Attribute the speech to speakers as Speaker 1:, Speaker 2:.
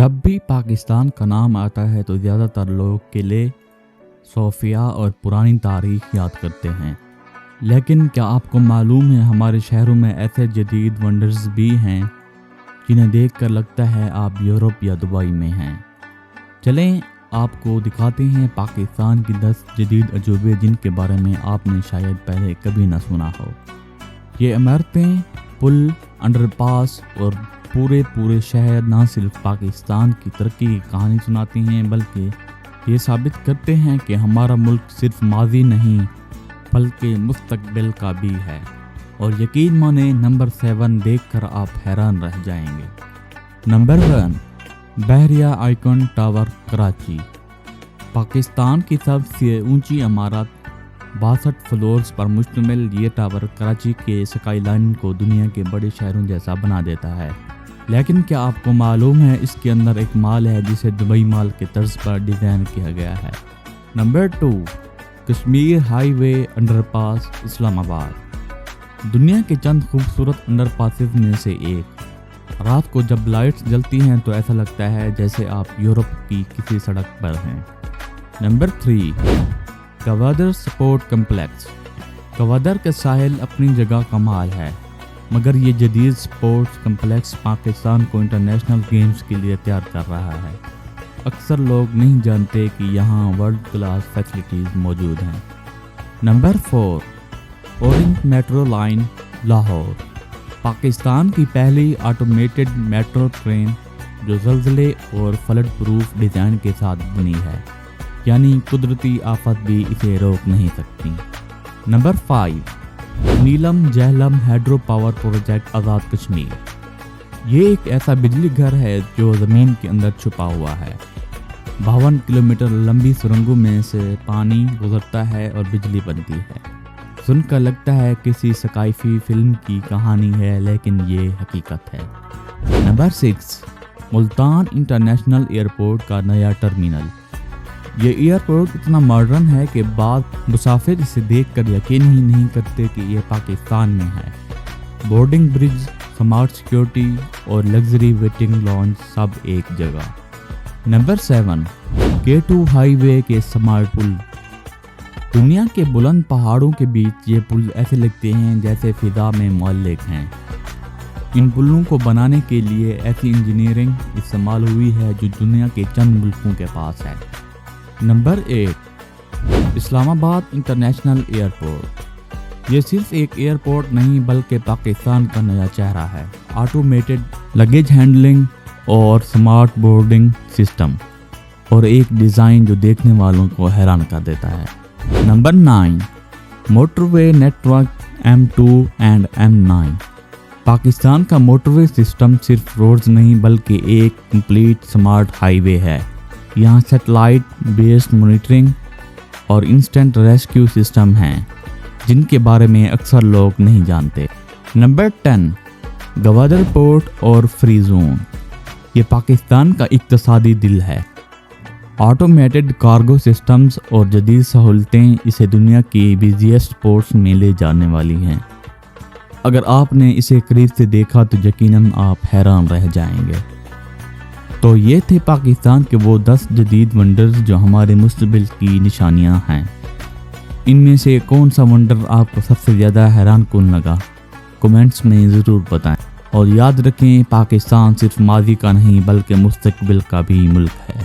Speaker 1: जब भी पाकिस्तान का नाम आता है तो ज़्यादातर लोग किले, सोफिया और पुरानी तारीख याद करते हैं। लेकिन क्या आपको मालूम है हमारे शहरों में ऐसे जदीद वंडर्स भी हैं जिन्हें देखकर लगता है आप यूरोप या दुबई में हैं। चलें आपको दिखाते हैं पाकिस्तान की 10 जदीद अजूबे जिनके बारे में आपने शायद पहले कभी ना सुना हो। ये इमारतें, पुल, अंडरपास और पूरे शहर ना सिर्फ पाकिस्तान की तरक्की की कहानी सुनाते हैं बल्कि ये साबित करते हैं कि हमारा मुल्क सिर्फ माजी नहीं बल्कि मुस्तकबिल का भी है। और यकीन माने नंबर 7 देखकर आप हैरान रह जाएंगे। नंबर 1, बहरिया आइकॉन टावर कराची। पाकिस्तान की सबसे ऊंची इमारत 62 फ्लोर्स पर मुश्तमिल ये टावर कराची के स्काईलाइन को दुनिया के बड़े शहरों जैसा बना देता है। लेकिन क्या आपको मालूम है इसके अंदर एक मॉल है जिसे दुबई मॉल के तर्ज पर डिज़ाइन किया गया है। Number 2, Kashmir highway underpass Islamabad. दुनिया के चंद खूबसूरत अंडरपासेस में से एक। रात को जब लाइट्स जलती हैं तो ऐसा लगता है जैसे आप यूरोप की किसी सड़क पर हैं। Number 3, Gwadar sport complex. Gwadar के साहिल अपनी जगह कमाल है, मगर ये जदीद स्पोर्ट्स कम्प्लेक्स पाकिस्तान को इंटरनेशनल गेम्स के लिए तैयार कर रहा है। अक्सर लोग नहीं जानते कि यहाँ वर्ल्ड क्लास फैसिलिटीज़ मौजूद हैं। Number 4, orange metro line Lahore. Pakistan की पहली ऑटोमेटेड मेट्रो ट्रेन जो ज़लज़ले और फ्लड प्रूफ डिज़ाइन के साथ बनी है, यानी कुदरती आफत भी इसे रोक नहीं सकती। नंबर 5, नीलम Jhelum hydro power project Azad Kashmir. ये एक ऐसा बिजली घर है जो ज़मीन के अंदर छुपा हुआ है। 52 किलोमीटर लंबी सुरंगों में से पानी गुजरता है और बिजली बनती है। सुनकर लगता है किसी स्काई-फी फिल्म की कहानी है, लेकिन ये हकीकत है। नंबर 6, मुल्तान इंटरनेशनल एयरपोर्ट का नया टर्मिनल। ये एयरपोर्ट इतना मॉडर्न है कि बाद मुसाफिर इसे देखकर यकीन ही नहीं करते कि ये पाकिस्तान में है। बोर्डिंग ब्रिज, स्मार्ट सिक्योरिटी और लग्जरी वेटिंग लॉन्ज सब एक जगह। नंबर 7, K2 हाईवे के स्मार्ट पुल। दुनिया के बुलंद पहाड़ों के बीच ये पुल ऐसे लगते हैं जैसे फिजा में मुअल्लिक हैं। इन पुलों को बनाने के लिए ऐसी इंजीनियरिंग इस्तेमाल हुई है जो दुनिया के चंद मुल्कों के पास है। Number 8, Islamabad international airport. ये सिर्फ एक एयरपोर्ट नहीं बल्कि पाकिस्तान का नया चेहरा है। ऑटोमेटेड लगेज हैंडलिंग और स्मार्ट बोर्डिंग सिस्टम और एक डिज़ाइन जो देखने वालों को हैरान कर देता है। Number 9, motorway network M2 and M9। Pakistan का मोटरवे सिस्टम सिर्फ रोड्स नहीं बल्कि एक कंप्लीट स्मार्ट हाईवे है। यहाँ सैटेलाइट बेस्ड मॉनिटरिंग और इंस्टेंट रेस्क्यू सिस्टम हैं जिनके बारे में अक्सर लोग नहीं जानते। नंबर 10, गवादर पोर्ट और फ्री जोन। ये पाकिस्तान का इक्तिसादी दिल है। ऑटोमेटेड कार्गो सिस्टम्स और जदीद सहूलतें इसे दुनिया की बिजिएस्ट पोर्ट्स में ले जाने वाली हैं। अगर आपने इसे करीब से देखा तो यकीनन आप हैरान रह जाएंगे। तो ये थे पाकिस्तान के वो 10 जदीद वंडर्स जो हमारे मुस्तकबिल की निशानियां हैं। इनमें से कौन सा वंडर आपको सबसे ज़्यादा हैरान कुन लगा, कमेंट्स में ज़रूर बताएं। और याद रखें पाकिस्तान सिर्फ माजी का नहीं बल्कि मुस्तकबिल का भी मुल्क है।